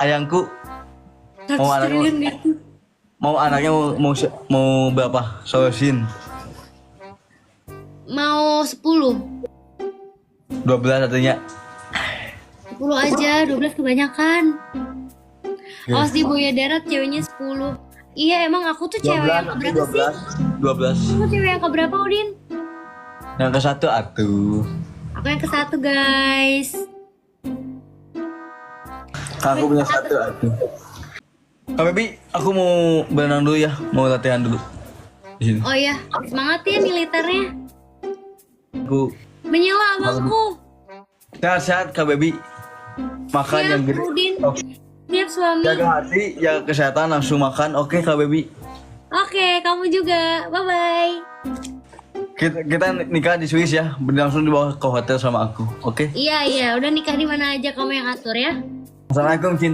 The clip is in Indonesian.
ayangku 100 mau anaknya triliun gitu. mau berapa? Solusin Mau 10. 12 artinya. 10 aja, 12 kebanyakan. Oke. Awas di Buaya Darat ceweknya 10. Iya, emang aku tuh cewek yang keberapa sih? 12. Aku cewek yang keberapa, Udin? Yang ke satu atuh. Aku yang ke-1, guys. Aku punya satu atuh. Kak Baby, aku mau berenang dulu ya, mau latihan dulu. Di sini. Oh iya, semangat ya militernya. Aku Menyela abangku. sehat-sehat Kak Baby. Makan Siap, yang gede. Udin. Oke. Siap, suami. Jaga hati, jaga kesehatan, langsung makan. Oke Kak Baby. Oke, kamu juga. Bye-bye. Kita nikah di Swiss ya, langsung dibawa ke hotel sama aku. Oke? Iya, udah nikah di mana aja kamu yang atur ya. Assalamualaikum cinta.